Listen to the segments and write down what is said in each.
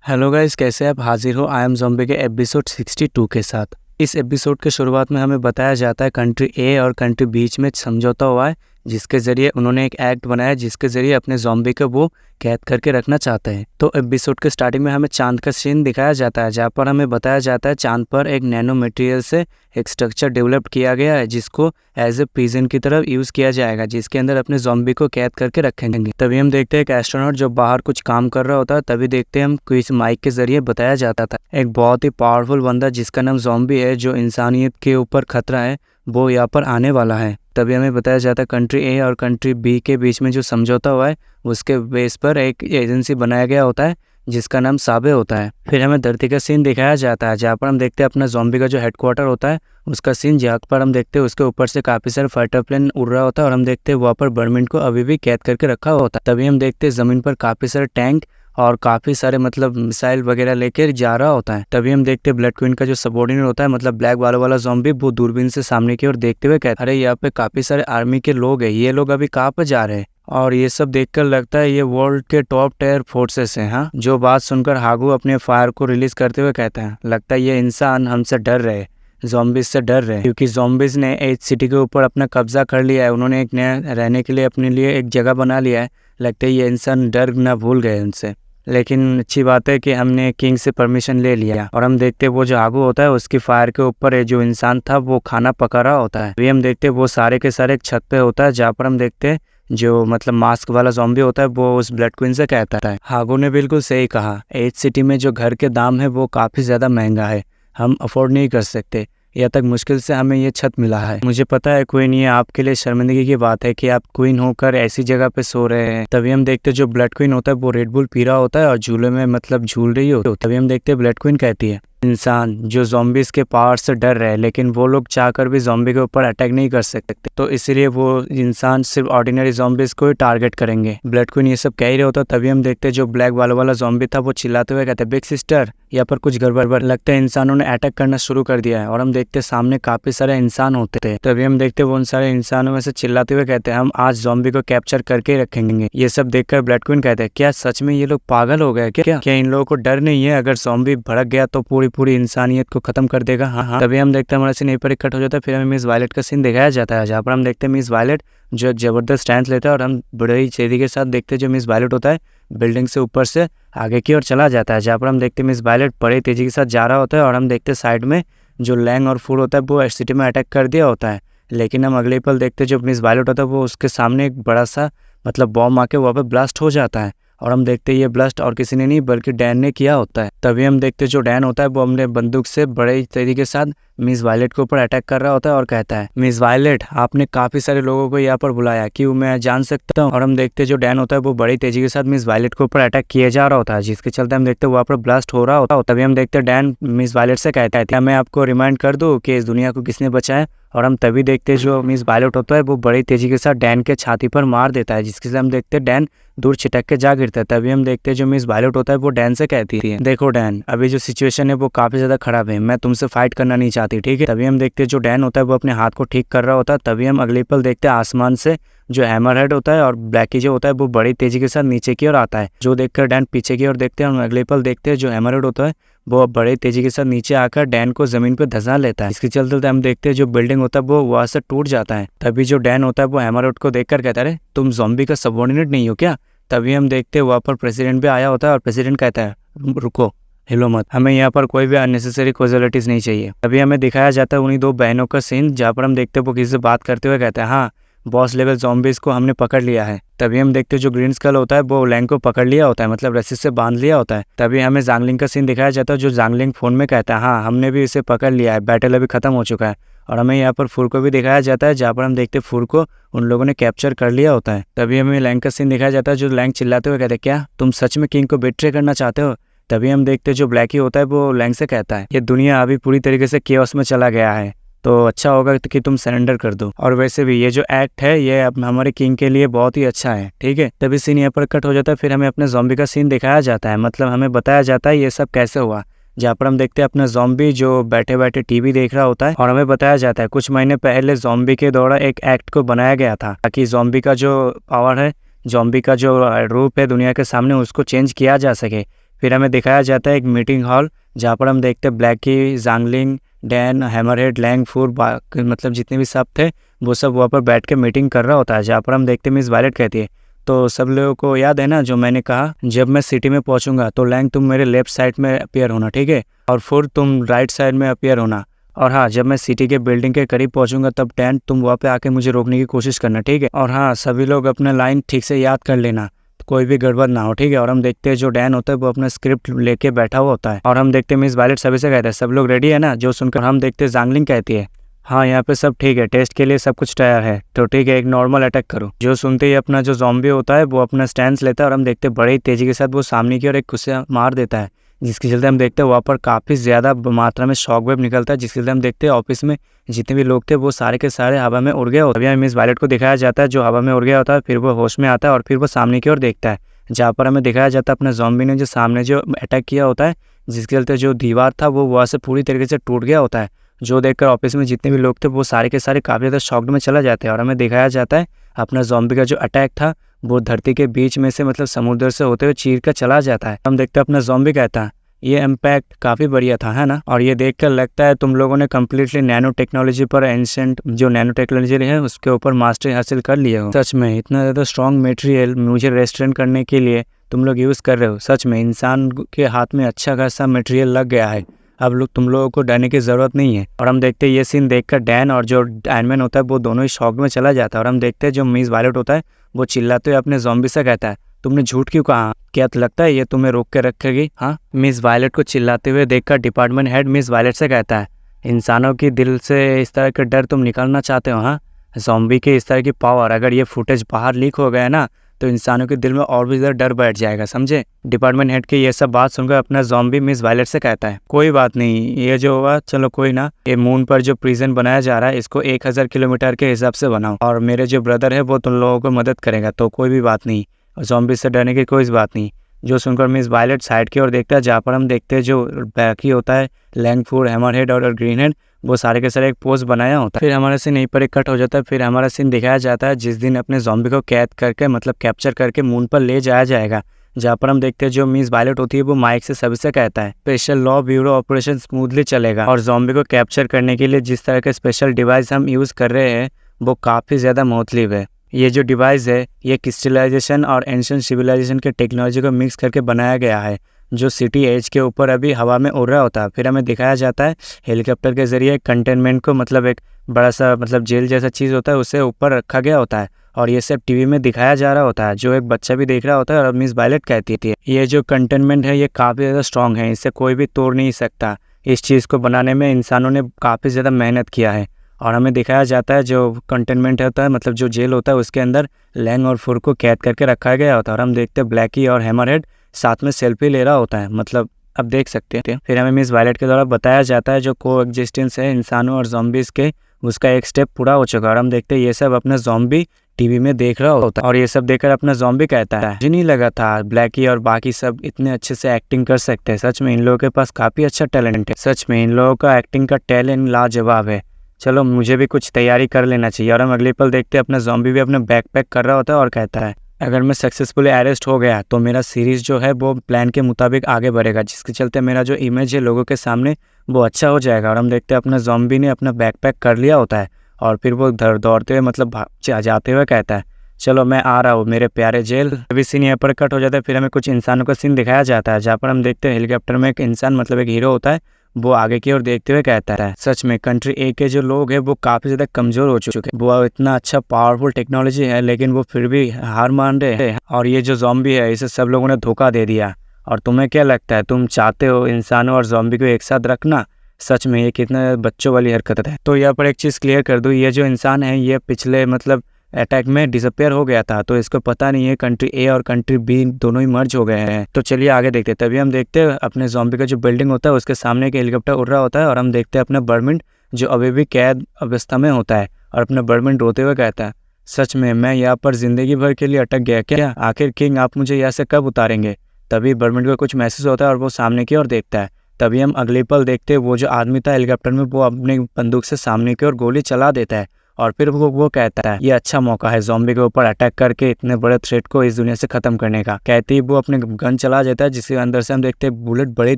Hello guys, कैसे आप हाजिर हो आई एम ज़ॉम्बी के एपिसोड 62 के साथ। इस एपिसोड के शुरुआत में हमें बताया जाता है कंट्री ए और कंट्री बीच में समझौता हुआ है, जिसके ज़रिए उन्होंने एक एक्ट बनाया जिसके ज़रिए अपने ज़ॉम्बी को वो कैद करके रखना चाहते हैं। तो एपिसोड के स्टार्टिंग में हमें चांद का सीन दिखाया जाता है, जहाँ पर हमें बताया जाता है चांद पर एक नैनो मटेरियल से एक स्ट्रक्चर डेवलप किया गया है जिसको एज ए प्रिजन की तरफ यूज़ किया जाएगा, जिसके अंदर अपने ज़ॉम्बी को कैद करके रखेंगे। तभी हम देखते हैं एक एस्ट्रोनॉट जो बाहर कुछ काम कर रहा होता है। तभी देखते हैं हम किस माइक के जरिए बताया जाता था एक बहुत ही पावरफुल बंदा जिसका नाम ज़ॉम्बी है, जो इंसानियत के ऊपर खतरा है, वो यहाँ पर आने वाला है। तभी हमें बताया जाता है कंट्री ए और कंट्री बी के बीच में जो समझौता हुआ है उसके बेस पर एक एजेंसी बनाया गया होता है जिसका नाम साबे होता है। फिर हमें धरती का सीन दिखाया जाता है, जहाँ पर हम देखते हैं अपना ज़ॉम्बी का जो हेडक्वार्टर होता है उसका सीन, जहाँ पर हम देखते हैं उसके ऊपर से काफ़ी सारे फाइटर प्लेन उड़ रहा होता है और हम देखते हैं वहाँ पर बर्मिंड को अभी भी कैद करके रखा होता है। तभी हम देखते हैं ज़मीन पर काफ़ी सारे टैंक और काफ़ी सारे मिसाइल वगैरह लेकर जा रहा होता है। तभी हम देखते हैं ब्लड क्वीन का जो सबऑर्डिनेट होता है, ब्लैक बालों वाला ज़ॉम्बी, वो दूरबीन से सामने की ओर देखते हुए कहता है, अरे यहाँ पे काफ़ी सारे आर्मी के लोग हैं, ये लोग अभी कहाँ पर जा रहे हैं? और ये सब देखकर लगता है ये वर्ल्ड के टॉप टियर फोर्सेस हैं। हाँ, जो बात सुनकर हागू अपने फायर को रिलीज करते हुए कहता है, लगता है ये इंसान हमसे डर रहे, ज़ॉम्बीज़ से डर रहे, क्योंकि ज़ॉम्बीज़ ने एज सिटी के ऊपर अपना कब्जा कर लिया है। उन्होंने एक नया रहने के लिए अपने लिए एक जगह बना लिया है। लगता है ये इंसान डर ना भूल गए उनसे। लेकिन अच्छी बात है कि हमने किंग से परमिशन ले लिया। और हम देखते वो जो हागू होता है उसकी फायर के ऊपर जो इंसान था वो खाना पका रहा होता है। अभी हम देखते वो सारे के सारे एक छत पे होता है, जहाँ पर हम देखते जो मास्क वाला ज़ॉम्बी होता है वो उस ब्लड क्वीन से कहता है, हागू ने बिल्कुल सही कहा, एज सिटी में जो घर के दाम है वो काफ़ी ज़्यादा महंगा है, हम अफोर्ड नहीं कर सकते। यह तक मुश्किल से हमें ये छत मिला है। मुझे पता है क्वीन, ये आपके लिए शर्मिंदगी की बात है कि आप क्वीन होकर ऐसी जगह पे सो रहे हैं। तभी हम देखते जो ब्लड क्वीन होता है वो रेड बुल पी रहा होता है और झूले में झूल रही हो। तभी हम देखते ब्लड क्वीन कहती है, इंसान जो ज़ॉम्बीज़ के पावर से डर रहे, लेकिन वो लोग चाहकर भी ज़ॉम्बी के ऊपर अटैक नहीं कर सकते, तो इसलिए वो इंसान सिर्फ ऑर्डिनरी ज़ॉम्बीज़ को ही टारगेट करेंगे। ब्लड क्वीन ये सब कह ही रहे होता। तभी हम देखते जो ब्लैक बालों वाला ज़ॉम्बी था वो चिल्लाते हुए कहते, बिग सिस्टर यहाँ पर कुछ गड़बड़ लगता है, इंसानों ने अटैक करना शुरू कर दिया है। और हम देखते सामने काफी सारे इंसान होते थे। तभी हम देखते वो उन सारे इंसानों में से चिल्लाते हुए कहते हैं, हम आज ज़ॉम्बी को कैप्चर करके ही रखेंगे। ये सब देखकर ब्लड क्वीन कहते हैं, क्या सच में ये लोग पागल हो गए क्या इन लोगों को डर नहीं है? अगर ज़ॉम्बी भड़क गया तो पूरी इंसानियत को खत्म कर देगा। हाँ। तभी हम देखते हैं हमारा सीन यहीं पर कट हो जाता है। फिर हमें मिस वायलेट का सीन दिखाया जाता है, जहाँ पर हम देखते हैं मिस वायलेट जो एक जबरदस्त स्टैंड लेता है और हम बड़े ही तेजी के साथ देखते हैं जो मिस वायलेट होता है बिल्डिंग से ऊपर से आगे की ओर चला जाता है, जहाँ पर हम देखते हैं मिस वायलेट बड़े तेजी के साथ जा रहा होता है और हम देखते हैं साइड में जो लैंग और फूड होता है वो सिटी में अटैक कर दिया होता है। लेकिन हम अगले पल देखते हैं जो मिस वायलेट होता है वो उसके सामने एक बड़ा सा बॉम्ब आके वहाँ पे ब्लास्ट हो जाता है और हम देखते हैं ये ब्लास्ट और किसी ने नहीं बल्कि डैन ने किया होता है। तभी हम देखते हैं जो डैन होता है वो अपने बंदूक से बड़े तरीके के साथ मिस वायलेट के ऊपर अटैक कर रहा होता है और कहता है, मिस वायलेट आपने काफी सारे लोगों को यहाँ पर बुलाया, क्यों मैं जान सकता हूँ? और हम देखते हैं जो डैन होता है वो बड़ी तेजी के साथ मिस वायलेट के ऊपर अटैक किया जा रहा होता है, जिसके चलते हम देखते हैं वहाँ पर ब्लास्ट हो रहा होता है। तभी हम देखते हैं डैन मिस वायलेट से कहता है, क्या मैं आपको रिमाइंड कर दूँ कि इस दुनिया को किसने बचाया? और हम तभी देखते हैं जो मिस वायलेट होता है वो बड़ी तेजी के साथ डैन के छाती पर मार देता है, जिसके से हम देखते हैं डैन दूर छिटक के जा गिरता है। तभी हम देखते हैं जो मिस वायलेट होता है वो डैन से कहती है, देखो डैन अभी जो सिचुएशन है वो काफी ज्यादा खराब है, मैं तुमसे फाइट करना नहीं चाहती, ठीक है? तभी हम देखते हैं जो डैन होता है वो अपने हाथ को ठीक कर रहा होता है। तभी हम अगले पल देखते हैं आसमान से जो हैमरहेड होता है और ब्लैकी जो होता है वो बड़ी तेजी के साथ नीचे की ओर आता है, जो देखकर डैन पीछे की ओर देखते हैं और अगले पल देखते हैं जो हैमरहेड होता है वो बड़े तेजी के साथ नीचे आकर डैन को जमीन पे धंसा लेता है। इसके चलते हम देखते हैं जो बिल्डिंग होता है वो वहां से टूट जाता है। तभी जो डैन होता है वो हैमरहेड को देखकर कहता है, तुम ज़ॉम्बी का सबऑर्डिनेट नहीं हो क्या? तभी हम देखते हैं वहाँ पर प्रेसिडेंट भी आया होता है और प्रेसिडेंट कहता है, रुको, हिलो मत, हमें यहाँ पर कोई भी अननेसेसरी कैजुअलिटीज नहीं चाहिए। तभी हमें दिखाया जाता है उन्हीं दो बहनों का सीन, जहाँ पर हम देखते हैं वो किसी से बात करते हुए कहते हैं, हाँ बॉस लेवल ज़ॉम्बीज़ को हमने पकड़ लिया है। तभी हम देखते हैं जो ग्रीन स्कल होता है वो लैंग को पकड़ लिया होता है, रस्सी से बांध लिया होता है। तभी हमें जांगलिंग का सीन दिखाया जाता है, जो जांगलिंग फोन में कहता है, हाँ हमने भी इसे पकड़ लिया है, बैटल अभी खत्म हो चुका है। और हमें यहाँ पर फूर को भी दिखाया जाता है, जहाँ पर हम देखते हैं फूर को उन लोगों ने कैप्चर कर लिया होता है। तभी हमें लैंग का सीन दिखाया जाता है, जो लैंग चिल्लाते हुए कहते हैं, क्या तुम सच में किंग को बिट्रे करना चाहते हो? तभी हम देखते हैं जो ब्लैकी होता है वो लैंग से कहता है, ये दुनिया अभी पूरी तरीके से केओस में चला गया है, तो अच्छा होगा कि तुम सरेंडर कर दो। और वैसे भी ये जो एक्ट है ये हमारे किंग के लिए बहुत ही अच्छा है, ठीक है? तभी सीन यहाँ पर कट हो जाता है। फिर हमें अपने ज़ॉम्बी का सीन दिखाया जाता है, हमें बताया जाता है ये सब कैसे हुआ, जहाँ पर हम देखते हैं अपना ज़ॉम्बी जो बैठे बैठे टीवी देख रहा होता है और हमें बताया जाता है कुछ महीने पहले ज़ॉम्बी के द्वारा एक एक्ट को बनाया गया था ताकि ज़ॉम्बी का जो पावर है, ज़ॉम्बी का जो रूप है दुनिया के सामने, उसको चेंज किया जा सके। फिर हमें दिखाया जाता है एक मीटिंग हॉल, जहाँ पर हम देखते हैं ब्लैकी, ज़ांगलिंग, डैन, हैमरहेड, लैंगफूर, मतलब जितने भी सब थे वो सब वहाँ पर बैठ के मीटिंग कर रहा होता है। जहाँ पर हम देखते हैं मिस वायलेट कहती है, तो सब लोगों को याद है ना जो मैंने कहा, जब मैं सिटी में पहुँचूंगा तो लैंग तुम मेरे लेफ्ट साइड में अपीयर होना, ठीक है, और फुर तुम राइट साइड में अपीयर होना। और हाँ, जब मैं सिटी के बिल्डिंग के करीब पहुंचूंगा तब डैन तुम वहाँ पे आके मुझे रोकने की कोशिश करना, ठीक है। और हाँ, सभी लोग अपना लाइन ठीक से याद कर लेना, कोई भी गड़बड़ ना हो, ठीक है। और हम देखते हैं जो डैन होता है वो अपना स्क्रिप्ट लेके बैठा हुआ होता है, और हम देखते हैं मिस वायलेट सभी से कहता है सब लोग रेडी है ना, जो सुनकर हम देखते हैं ज़ांगलिंग कहती है हाँ यहाँ पे सब ठीक है, टेस्ट के लिए सब कुछ तैयार है, तो ठीक है एक नॉर्मल अटैक करो। जो सुनते ही अपना जो ज़ॉम्बी होता है वो अपना स्टैंड लेता है, और हम देखते हैं बड़े ही तेजी के साथ वो सामने की ओर एक खुशी मार देता है, जिसके चलते हम देखते हैं वहाँ पर काफ़ी ज़्यादा मात्रा में शॉक वेव निकलता है, जिसके चलते हम देखते हैं ऑफिस में जितने भी लोग थे वो सारे के सारे हवा में उड़ गए होते हैं। मिस वायलेट को दिखाया जाता है जो हवा में उड़ गया होता है, फिर वो होश में आता है और फिर वो सामने की ओर देखता है, जहाँ पर हमें दिखाया जाता है अपने ज़ॉम्बी ने जो सामने जो अटैक किया होता है, जिसके चलते जो दीवार था वो वहाँ से पूरी तरीके से टूट गया होता है। जो देखकर ऑफिस में जितने भी लोग थे वो सारे के सारे काफ़ी ज़्यादा शॉक्ड में चला जाते हैं, और हमें दिखाया जाता है अपना ज़ॉम्बी का जो अटैक था वो धरती के बीच में से मतलब समुद्र से होते हुए चीर कर चला जाता है। हम देखते हैं अपना ज़ॉम्बी कहता है ये इम्पैक्ट काफ़ी बढ़िया था, है ना, और ये देखकर लगता है तुम लोगों ने कम्प्लीटली नैनो टेक्नोलॉजी पर, एंशिएंट जो नैनो टेक्नोलॉजी है उसके ऊपर मास्टरी हासिल कर लिया हो। सच में इतना ज़्यादा स्ट्रॉन्ग मटेरियल मुझे रेस्टोरेंट करने के लिए तुम लोग यूज़ कर रहे हो। सच में इंसान के हाथ में अच्छा खासा मटेरियल लग गया है, अब लोग तुम लोगों को डरने की ज़रूरत नहीं है। और हम देखते हैं ये सीन देखकर डैन और जो आयरन होता है वो दोनों ही शॉक में चला जाता है, और हम देखते हैं जो मिस वायलेट होता है वो चिल्लाते हुए अपने ज़ॉम्बी से कहता है तुमने झूठ क्यों कहा, क्या लगता है ये तुम्हें रोक के रखेगी। हाँ, मिस वायलेट को चिल्लाते हुए देखकर डिपार्टमेंट हेड मिस वायलेट से कहता है इंसानों की दिल से इस तरह के डर तुम निकालना चाहते हो। हाँ, ज़ॉम्बी के इस तरह की पावर, अगर ये फुटेज बाहर लीक हो गया ना तो इंसानों के दिल में और भी ज़्यादा डर बैठ जाएगा, समझे। डिपार्टमेंट हेड की ये सब बात सुनकर अपना ज़ॉम्बी मिस वायलेट से कहता है कोई बात नहीं, ये जो हुआ चलो कोई ना, ये मून पर जो प्रिजन बनाया जा रहा है इसको 1000 किलोमीटर के हिसाब से बनाओ, और मेरे जो ब्रदर है वो तुम लोगों को मदद करेगा, तो कोई भी बात नहीं, ज़ॉम्बी से डरने की कोई बात नहीं। जो सुनकर मिस वायलेट साइड की ओर देखता है, जहाँ पर हम देखते हैं जो बैकी होता है, लैंगफूर, हैमरहेड और ग्रीन हेड वो सारे के सारे एक पोज बनाया होता है। फिर हमारा सीन यहीं पर एक कट हो जाता है। फिर हमारा सीन दिखाया जाता है जिस दिन अपने ज़ॉम्बी को कैद करके मतलब कैप्चर करके मून पर ले जाया जाएगा, जहाँ पर हम देखते हैं जो मिस वायलेट होती है वो माइक से सभी से कहता है special law bureau operation smoothly चलेगा, और ज़ॉम्बी को कैप्चर करने के लिए जिस तरह के स्पेशल डिवाइस हम यूज़ कर रहे हैं वो काफ़ी ज़्यादा मोहतलिब है। ये जो डिवाइस है ये क्रिस्टलाइजेशन और एंशिएंट सिविलाइजेशन के टेक्नोलॉजी को मिक्स करके बनाया गया है, जो सिटी एज के ऊपर अभी हवा में उड़ रहा होता है। फिर हमें दिखाया जाता है हेलीकॉप्टर के ज़रिए कंटेनमेंट को, मतलब एक बड़ा सा मतलब जेल जैसा चीज़ होता है उसे ऊपर रखा गया होता है, और ये सब टीवी में दिखाया जा रहा होता है, जो एक बच्चा भी देख रहा होता है। और मिस वायलेट कहती थी ये जो कंटेनमेंट है ये काफ़ी ज़्यादा स्ट्रॉन्ग है, इसे कोई भी तोड़ नहीं सकता। इस चीज़ को बनाने में इंसानों ने काफ़ी ज़्यादा मेहनत किया है। और हमें दिखाया जाता है जो कंटेनमेंट होता है मतलब जो जेल होता है उसके अंदर लैंग और फुर को कैद करके रखा गया होता है, और हम देखते हैं ब्लैकी और हैमरहेड साथ में सेल्फी ले रहा होता है, मतलब अब देख सकते हैं। फिर हमें मिस वायलेट के द्वारा बताया जाता है जो को एग्जिस्टेंस है इंसानों और ज़ॉम्बीज़ के, उसका एक स्टेप पूरा हो चुका है, और हम देखते हैं ये सब अपना ज़ॉम्बी टीवी में देख रहा होता है, और ये सब देखकर अपना ज़ॉम्बी कहता है मुझे नहीं लगा था ब्लैकी और बाकी सब इतने अच्छे से एक्टिंग कर सकते हैं, सच में इन लोगों के पास काफ़ी अच्छा टैलेंट है, सच में इन लोगों का एक्टिंग का टैलेंट लाजवाब है, चलो मुझे भी कुछ तैयारी कर लेना चाहिए। और हम अगले पल देखते हैं अपना ज़ॉम्बी भी अपना बैकपैक कर रहा होता है और कहता है अगर मैं सक्सेसफुली अरेस्ट हो गया तो मेरा सीरीज़ जो है वो प्लान के मुताबिक आगे बढ़ेगा, जिसके चलते मेरा जो इमेज है लोगों के सामने वो अच्छा हो जाएगा। और हम देखते हैं अपना ज़ॉम्बी ने अपना बैकपैक कर लिया होता है, और फिर वो दौड़ते हुए मतलब जाते हुए कहता है चलो मैं आ रहा हूँ मेरे प्यारे जेल। अभी सीन यहाँ पर कट हो जाता है। फिर हमें कुछ इंसानों का सीन दिखाया जाता है, जहाँ पर हम देखते हैं हेलीकॉप्टर में एक इंसान मतलब एक हीरो होता है, वो आगे की ओर देखते हुए कहता है सच में कंट्री ए के जो लोग हैं वो काफ़ी ज़्यादा कमज़ोर हो चुके हैं, वो इतना अच्छा पावरफुल टेक्नोलॉजी है लेकिन वो फिर भी हार मान रहे हैं, और ये जो ज़ॉम्बी है इसे सब लोगों ने धोखा दे दिया। और तुम्हें क्या लगता है, तुम चाहते हो इंसानों और ज़ॉम्बी को एक साथ रखना? सच में ये कितना बच्चों वाली हरकत है। तो यहाँ पर एक चीज़ क्लियर कर दूँ, ये जो इंसान है ये पिछले मतलब अटैक में डिसअपियर हो गया था, तो इसको पता नहीं है कंट्री ए और कंट्री बी दोनों ही मर्ज हो गए हैं। तो चलिए आगे देखते हैं। तभी हम देखते हैं अपने ज़ॉम्बी का जो बिल्डिंग होता है उसके सामने एक हेलीकॉप्टर उड़ रहा होता है, और हम देखते हैं अपना बर्मिंड जो अभी भी कैद अवस्था में होता है, और अपना बर्मिंड रोते हुए कहता है सच में मैं यहाँ पर जिंदगी भर के लिए अटक गया क्या, आखिर किंग आप मुझे यहाँ से कब उतारेंगे। तभी बर्मिंड को कुछ मैसेज होता है और वो सामने की ओर देखता है। तभी हम अगले पल देखते हैं वो जो आदमी था हेलीकॉप्टर में वो अपने बंदूक से सामने की ओर गोली चला देता है, और फिर वो कहता है ये अच्छा मौका है ज़ॉम्बी के ऊपर अटैक करके इतने बड़े थ्रेट को इस दुनिया से खत्म करने का। कहते ही वो अपने गन चला जाता है, जिसके अंदर से हम देखते हैं बुलेट बड़ी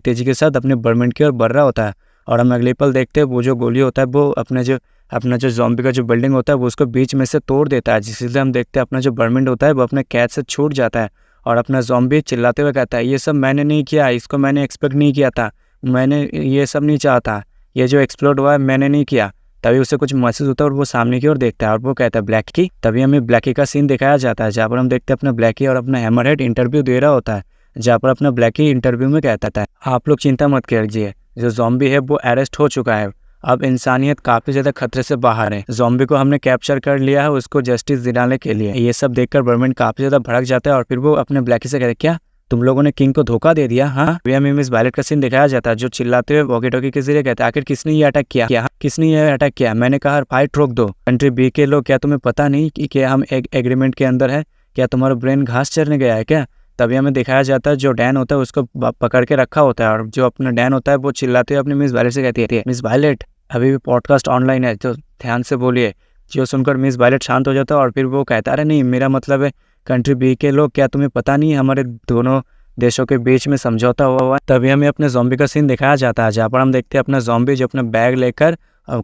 तेजी के साथ अपने बर्मिंड की ओर बढ़ रहा होता है। और हम अगले पल देखते हैं वो जो गोली होता है वो अपना जो ज़ॉम्बी का जो बिल्डिंग होता है वो उसको बीच में से तोड़ देता है, जिससे हम देखते हैं अपना जो बर्मिंड होता है वो अपने कैद से छूट जाता है। और अपना ज़ॉम्बी चिल्लाते हुए कहता है ये सब मैंने नहीं किया, इसको मैंने एक्सपेक्ट नहीं किया था, मैंने ये सब नहीं चाहा था, ये जो एक्सप्लोड हुआ है मैंने नहीं किया। तभी उसे कुछ महसूस होता है और वो सामने की ओर देखता है और वो कहता है ब्लैकी। तभी हमें ब्लैकी का सीन दिखाया जाता है, जहाँ पर हम देखते हैं अपना ब्लैकी और अपना हैमरहेड इंटरव्यू दे रहा होता है, जहाँ पर अपना ब्लैकी इंटरव्यू में कहता है आप लोग चिंता मत कीजिए, जो ज़ॉम्बी है वो अरेस्ट हो चुका है, अब इंसानियत काफ़ी ज़्यादा खतरे से बाहर है, ज़ॉम्बी को हमने कैप्चर कर लिया है उसको जस्टिस दिलाने के लिए। ये सब देखकर बर्मिंड काफ़ी ज़्यादा भड़क जाता है और फिर वो अपने ब्लैकी से कहते हैं क्या तुम लोगों ने किंग को धोखा दे दिया? हाँ, हमें मिस वायलेट का सीन दिखाया जाता है, जो चिल्लाते हुए वॉकी टॉकी के जरिए कहता है आखिर किसने ये अटैक किया, किसने ये अटैक किया? मैंने कहा फाइट रोक दो। कंट्री बी के लोग क्या तुम्हें पता नहीं कि क्या हम एक एग्रीमेंट के अंदर है? क्या तुम्हारा ब्रेन घास चरने गया है क्या? तभी हमें दिखाया जाता है जो डैन होता है उसको पकड़ के रखा होता है और जो अपना डैन होता है वो चिल्लाते हुए अपनी मिस वायलेट से कहती है मिस वायलेट अभी भी पॉडकास्ट ऑनलाइन है तो ध्यान से बोलिए। जो सुनकर मिस वायलेट शांत हो जाता है और फिर वो कहता अरे नहीं, मेरा मतलब है कंट्री बी के लोग, क्या तुम्हें पता नहीं है हमारे दोनों देशों के बीच में समझौता हुआ है? तभी हमें अपने ज़ॉम्बी का सीन दिखाया जाता है, जहाँ पर हम देखते हैं अपना ज़ॉम्बी जो अपना बैग लेकर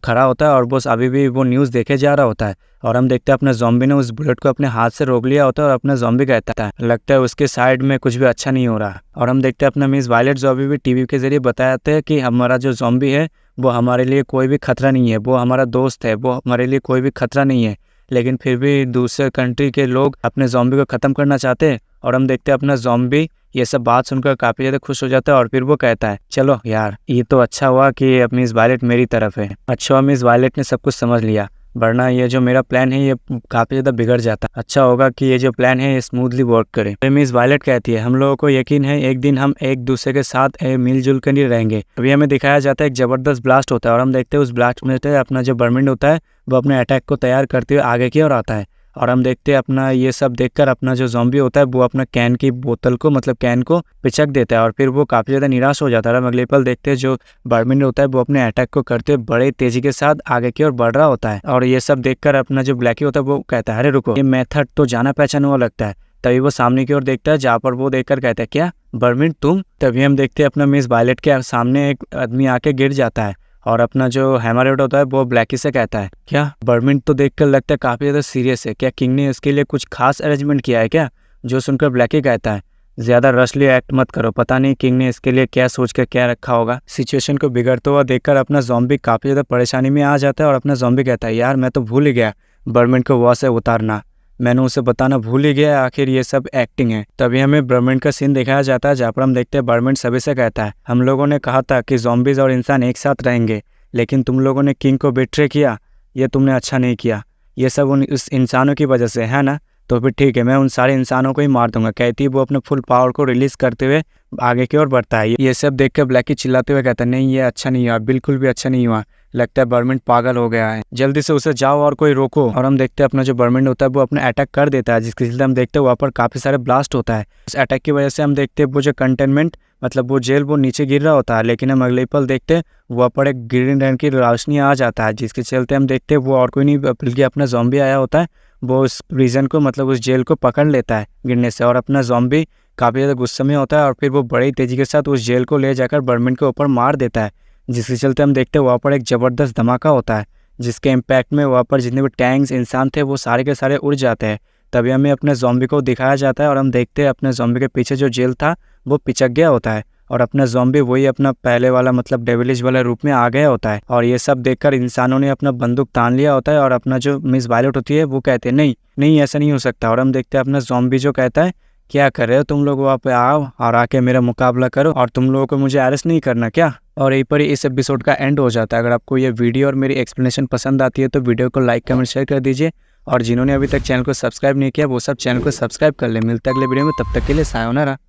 खड़ा होता है और बस अभी भी वो न्यूज़ देखे जा रहा होता है। और हम देखते हैं अपना ज़ॉम्बी ने उस बुलेट को अपने हाथ से रोक लिया होता है और अपना ज़ॉम्बी कहता है लगता है उसके साइड में कुछ भी अच्छा नहीं हो रहा। और हम देखते हैं अपना मिस वायलेट जो अभी भी टीवी के जरिए बताते हैं कि हमारा जो ज़ॉम्बी है वो हमारे लिए कोई भी खतरा नहीं है, वो हमारा दोस्त है, वो हमारे लिए कोई भी खतरा नहीं है। लेकिन फिर भी दूसरे कंट्री के लोग अपने ज़ॉम्बी को ख़त्म करना चाहते हैं। और हम देखते हैं अपना ज़ॉम्बी ये सब बात सुनकर काफ़ी ज़्यादा खुश हो जाता है और फिर वो कहता है चलो यार ये तो अच्छा हुआ कि अब मिस वायलेट मेरी तरफ है, अच्छा हुआ मिस वायलेट ने सब कुछ समझ लिया, वरना ये जो मेरा प्लान है ये काफ़ी ज़्यादा बिगड़ जाता। अच्छा होगा कि ये जो प्लान है ये स्मूथली वर्क करे। तो मिस वायलेट कहती है हम लोगों को यकीन है एक दिन हम एक दूसरे के साथ मिलजुल कर नहीं रहेंगे। अभी हमें दिखाया जाता है एक ज़बरदस्त ब्लास्ट होता है और हम देखते हैं उस ब्लास्ट में अपना जो बर्मिंड होता है वो अपने अटैक को तैयार करते हुए आगे की ओर आता है। और हम देखते हैं अपना ये सब देखकर अपना जो ज़ॉम्बी होता है वो अपना कैन की बोतल को मतलब कैन को पिचक देता है और फिर वो काफ़ी ज़्यादा निराश हो जाता है। हम अगले पल देखते हैं जो बर्मिंड होता है वो अपने अटैक को करते हुए बड़े तेज़ी के साथ आगे की ओर बढ़ रहा होता है। और ये सब देखकर अपना जो ब्लैकी होता है वो कहता है अरे रुको, ये मेथड तो जाना पहचाना हुआ लगता है। तभी वो सामने की ओर देखता है, जहाँ पर वो देखकर कहता है क्या बर्मिंड तुम? तभी हम देखते हैं अपना मिस वायलेट के सामने एक आदमी आके गिर जाता है और अपना जो हैमरहेड होता है वो ब्लैकी से कहता है क्या बर्मिंड तो देखकर लगता है काफ़ी ज़्यादा सीरियस है, क्या किंग ने इसके लिए कुछ खास अरेंजमेंट किया है क्या? जो सुनकर ब्लैकी कहता है ज़्यादा रशली एक्ट मत करो, पता नहीं किंग ने इसके लिए क्या सोच कर क्या रखा होगा। सिचुएशन को बिगड़ता हुआ देखकर अपना ज़ॉम्बी काफ़ी ज़्यादा परेशानी में आ जाता है और अपना ज़ॉम्बी कहता है यार मैं तो भूल ही गया बर्मिंड को वॉर से उतारना, मैंने उसे बताना भूल ही गया, आखिर ये सब एक्टिंग है। तभी हमें बर्मिंड का सीन दिखाया जाता है, जहाँ पर हम देखते हैं बर्मिंड सभी से कहता है हम लोगों ने कहा था कि ज़ॉम्बीज़ और इंसान एक साथ रहेंगे, लेकिन तुम लोगों ने किंग को बिट्रे किया, ये तुमने अच्छा नहीं किया, ये सब उस इंसानों की वजह से है ना, तो फिर ठीक है मैं उन सारे इंसानों को ही मार दूंगा। कहती वो अपने फुल पावर को रिलीज़ करते हुए आगे की ओर बढ़ता है। ये सब देखकर ब्लैकी चिल्लाते हुए कहता है नहीं ये अच्छा नहीं हुआ, बिल्कुल भी अच्छा नहीं हुआ, लगता है बर्मिंड पागल हो गया है, जल्दी से उसे जाओ और कोई रोको। और हम देखते हैं अपना जो बर्मिंड होता है वो अपना अटैक कर देता है, जिसके चलते हम देखते हैं वहाँ पर काफ़ी सारे ब्लास्ट होता है। उस अटैक की वजह से हम देखते हैं वो जो कंटेनमेंट मतलब वो जेल वो नीचे गिर रहा होता है, लेकिन हम अगले पल देखते हैं वहाँ पर एक ग्रीन रंग की रोशनी आ जाता है, जिसके चलते हम देखते हैं वो और कोई नहीं बल्कि अपना ज़ॉम्बी आया होता है, वो उस प्रिजन को मतलब उस जेल को पकड़ लेता है गिरने से। और अपना ज़ॉम्बी काफ़ी ज़्यादा गुस्से में होता है और फिर वो बड़ी तेज़ी के साथ उस जेल को ले जाकर बर्मिंड के ऊपर मार देता है, जिसके चलते हम देखते हैं वहाँ पर एक ज़बरदस्त धमाका होता है, जिसके इम्पैक्ट में वहाँ पर जितने भी टैंक्स इंसान थे वो सारे के सारे उड़ जाते हैं। तभी हमें अपने ज़ॉम्बी को दिखाया जाता है और हम देखते हैं अपने ज़ॉम्बी के पीछे जो जेल था वो पिचक गया होता है और अपना ज़ॉम्बी वही अपना पहले वाला मतलब डेविलिश वाला रूप में आ गया होता है। और ये सब देखकर इंसानों ने अपना बंदूक तान लिया होता है और अपना जो मिस वायलेट होती है वो कहते हैं नहीं नहीं ऐसा नहीं हो सकता। और हम देखते हैं अपना ज़ॉम्बी जो कहता है क्या कर रहे हो तुम लोग, वहाँ पे आओ और आके मेरा मुकाबला करो और तुम लोगों को मुझे अरेस्ट नहीं करना क्या। और यहीं पर ही इस एपिसोड का एंड हो जाता है। अगर आपको ये वीडियो और मेरी एक्सप्लेनेशन पसंद आती है तो वीडियो को लाइक कमेंट शेयर कर दीजिए और जिन्होंने अभी तक चैनल को सब्सक्राइब नहीं किया वो सब चैनल को सब्सक्राइब कर ले। मिलता है अगले वीडियो में, तब तक के लिए सायोनारा।